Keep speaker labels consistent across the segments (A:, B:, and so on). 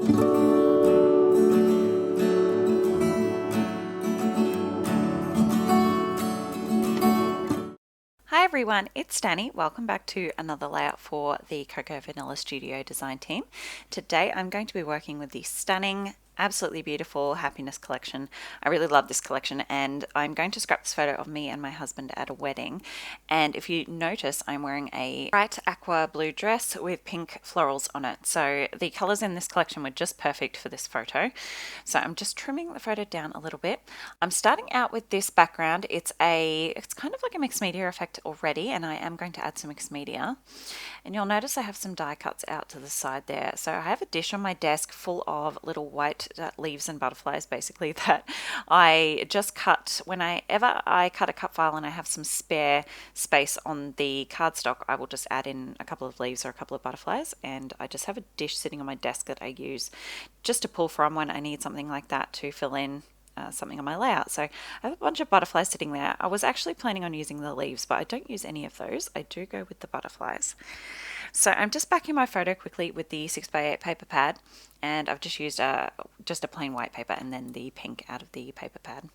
A: Hi everyone, it's Danny. Welcome back to another layout for the Cocoa Vanilla Studio design team. Today I'm going to be working with the stunning, absolutely beautiful Happiness collection. I really love this collection, and I'm going to scrap this photo of me and my husband at a wedding. And if you notice, I'm wearing a bright aqua blue dress with pink florals on it. So the colors in this collection were just perfect for this photo. So I'm just trimming the photo down a little bit. I'm starting out with this background. It's kind of like a mixed media effect already, and I am going to add some mixed media. And you'll notice I have some die cuts out to the side there. So I have a dish on my desk full of little white leaves and butterflies, basically, that I just cut. Whenever I cut a cut file and I have some spare space on the cardstock, I will just add in a couple of leaves or a couple of butterflies, and I just have a dish sitting on my desk that I use just to pull from when I need something like that to fill in something on my layout. So I have a bunch of butterflies sitting there. I was actually planning on using the leaves, but I don't use any of those. I do go with the butterflies. So I'm just backing my photo quickly with the 6x8 paper pad, and I've just used just a plain white paper and then the pink out of the paper pad.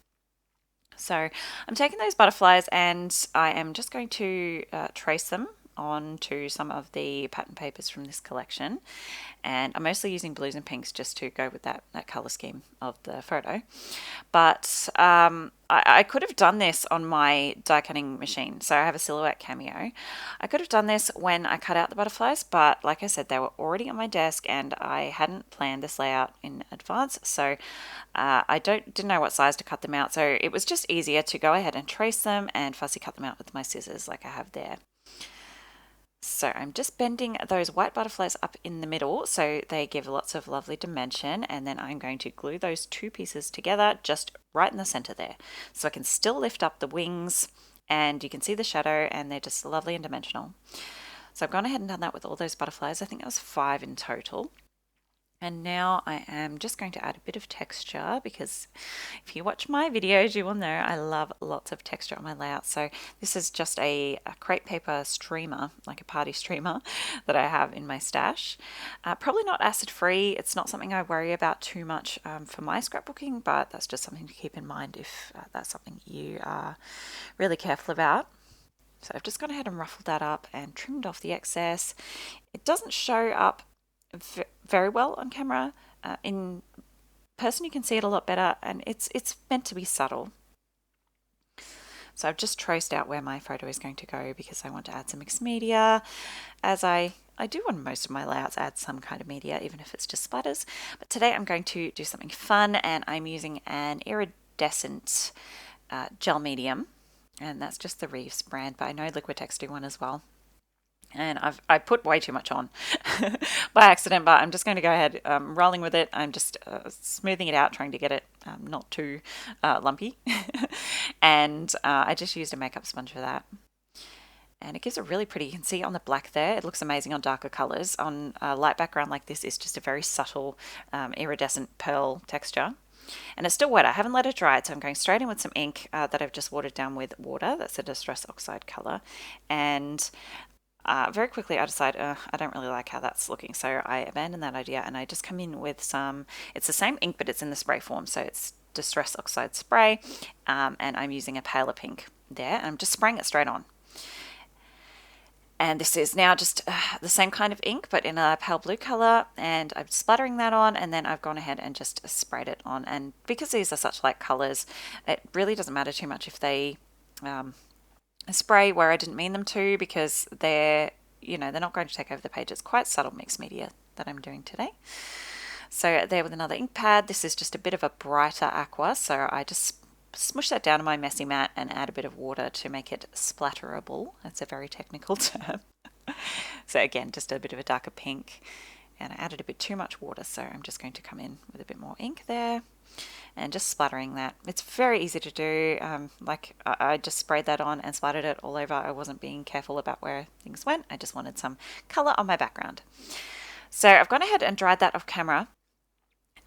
A: So I'm taking those butterflies and I am just going to trace them onto some of the pattern papers from this collection, and I'm mostly using blues and pinks just to go with that color scheme of the photo. But I could have done this on my die cutting machine, so I have a Silhouette Cameo. I could have done this when I cut out the butterflies, but like I said, they were already on my desk and I hadn't planned this layout in advance, so I didn't know what size to cut them out, so it was just easier to go ahead and trace them and fussy cut them out with my scissors like I have there. So I'm just bending those white butterflies up in the middle so they give lots of lovely dimension, and then I'm going to glue those two pieces together just right in the center there. So I can still lift up the wings and you can see the shadow, and they're just lovely and dimensional. So I've gone ahead and done that with all those butterflies. I think that was 5 in total. And now I am just going to add a bit of texture, because if you watch my videos, you will know I love lots of texture on my layout. So this is just a crepe paper streamer, like a party streamer that I have in my stash. Probably not acid free. It's not something I worry about too much for my scrapbooking, but that's just something to keep in mind if that's something you are really careful about. So I've just gone ahead and ruffled that up and trimmed off the excess. It doesn't show up very well on camera. In person you can see it a lot better, and it's meant to be subtle. So I've just traced out where my photo is going to go because I want to add some mixed media, as I do on most of my layouts add some kind of media, even if it's just splatters. But today I'm going to do something fun, and I'm using an iridescent gel medium, and that's just the Reeves brand, but I know Liquitex do one as well. And I put way too much on by accident, but I'm just going to go ahead rolling with it. I'm just smoothing it out, trying to get it not too lumpy. And I just used a makeup sponge for that. And it gives a really pretty, you can see on the black there, it looks amazing on darker colors. On a light background like this, it's just a very subtle iridescent pearl texture. And it's still wet. I haven't let it dry, so I'm going straight in with some ink that I've just watered down with water. That's a Distress Oxide color. And very quickly I decide I don't really like how that's looking, so I abandon that idea and I just come in with some, it's the same ink but it's in the spray form, so it's Distress Oxide spray, and I'm using a paler pink there, and I'm just spraying it straight on. And this is now just the same kind of ink but in a pale blue color, and I'm splattering that on, and then I've gone ahead and just sprayed it on. And because these are such light colors, it really doesn't matter too much if they spray where I didn't mean them to, because they're not going to take over the page. It's quite subtle mixed media that I'm doing today. So there with another ink pad. This is just a bit of a brighter aqua, so I just smush that down to my messy mat and add a bit of water to make it splatterable. That's a very technical term. So again, just a bit of a darker pink, and I added a bit too much water, so I'm just going to come in with a bit more ink there and just splattering that. It's very easy to do. I just sprayed that on and splattered it all over. I wasn't being careful about where things went. I just wanted some color on my background. So I've gone ahead and dried that off camera,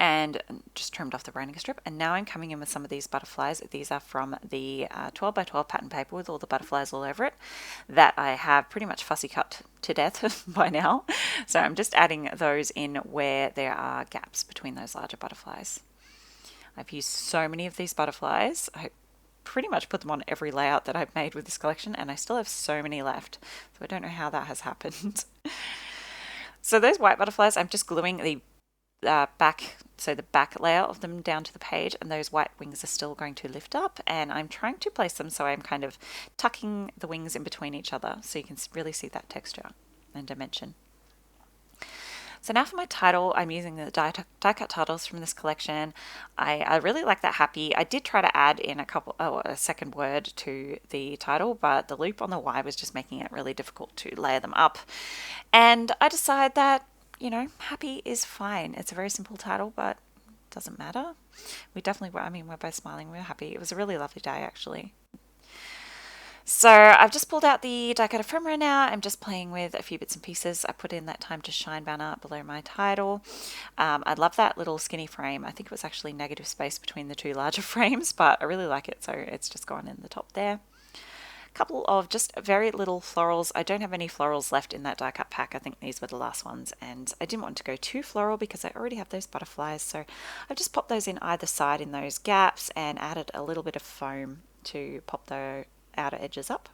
A: and just trimmed off the writing strip. And now I'm coming in with some of these butterflies. These are from the 12 by 12 pattern paper with all the butterflies all over it that I have pretty much fussy cut to death by now. So I'm just adding those in where there are gaps between those larger butterflies. I've used so many of these butterflies. I pretty much put them on every layout that I've made with this collection, and I still have so many left. So I don't know how that has happened. So those white butterflies, I'm just gluing the back, so the back layer of them down to the page, and those white wings are still going to lift up, and I'm trying to place them so I'm kind of tucking the wings in between each other so you can really see that texture and dimension. So now for my title, I'm using the die cut titles from this collection. I really like that happy. I did try to add in a second word to the title, but the loop on the Y was just making it really difficult to layer them up. And I decided that, you know, happy is fine. It's a very simple title, but it doesn't matter. We definitely were, I mean, we're both smiling, we're happy. It was a really lovely day, actually. So I've just pulled out the die cut ephemera now. I'm just playing with a few bits and pieces. I put in that Time to Shine banner below my title. I love that little skinny frame. I think it was actually negative space between the two larger frames, but I really like it, so it's just gone in the top there. Couple of just very little florals. I don't have any florals left in that die cut pack. I think these were the last ones, and I didn't want to go too floral because I already have those butterflies, so I've just popped those in either side in those gaps and added a little bit of foam to pop the outer edges up.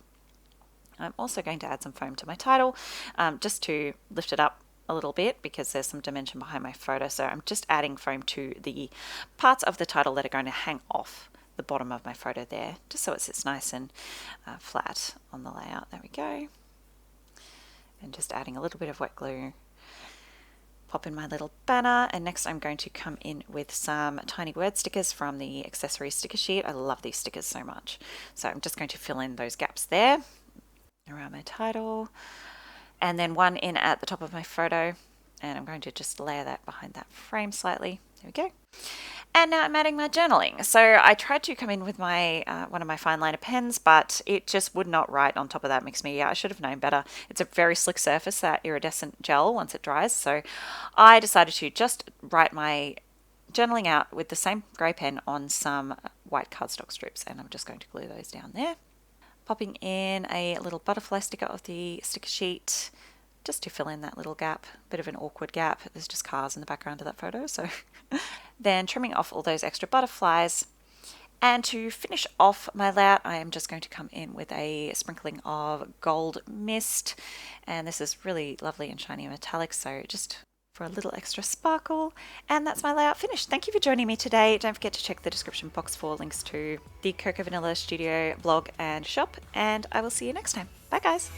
A: I'm also going to add some foam to my title just to lift it up a little bit because there's some dimension behind my photo, so I'm just adding foam to the parts of the title that are going to hang off the bottom of my photo there, just so it sits nice and flat on the layout. There we go. And just adding a little bit of wet glue. Pop in my little banner, and next I'm going to come in with some tiny word stickers from the accessory sticker sheet. I love these stickers so much. So I'm just going to fill in those gaps there around my title, and then one in at the top of my photo, and I'm going to just layer that behind that frame slightly. There we go. And now I'm adding my journaling. So I tried to come in with my one of my fine liner pens, but it just would not write on top of that mixed media. I should have known better. It's a very slick surface, that iridescent gel, once it dries. So I decided to just write my journaling out with the same grey pen on some white cardstock strips, and I'm just going to glue those down there. Popping in a little butterfly sticker of the sticker sheet, just to fill in that little gap, bit of an awkward gap. There's just cars in the background of that photo, so. Then trimming off all those extra butterflies. And to finish off my layout, I am just going to come in with a sprinkling of gold mist. And this is really lovely and shiny and metallic, so just for a little extra sparkle. And that's my layout finished. Thank you for joining me today. Don't forget to check the description box for links to the Cocoa Vanilla Studio blog and shop, and I will see you next time. Bye guys.